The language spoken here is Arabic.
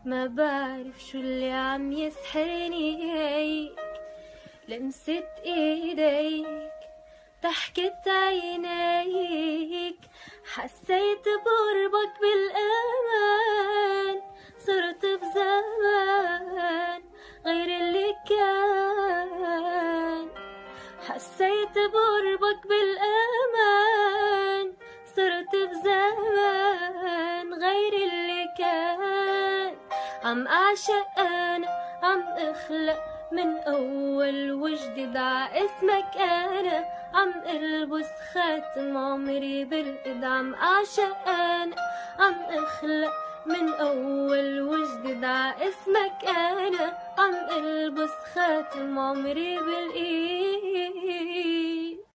ما بعرف شو اللي عم يسحرني، لمسة ايديك، ضحكة عينيك، حسيت بقربك بالأمان، صرت بزمان غير اللي كان. حسيت بقربك بالأمان، صرت بزمان غير اللي كان. عم أعشق أنا، عم أخلق من أول وجديد ع اسمك أنا، عم ألبس خاتم عمري بالإيد. عم أعشق أنا، عم أخلق من أول وجديد ع اسمك أنا، عم ألبس خاتم عمري بالإيد.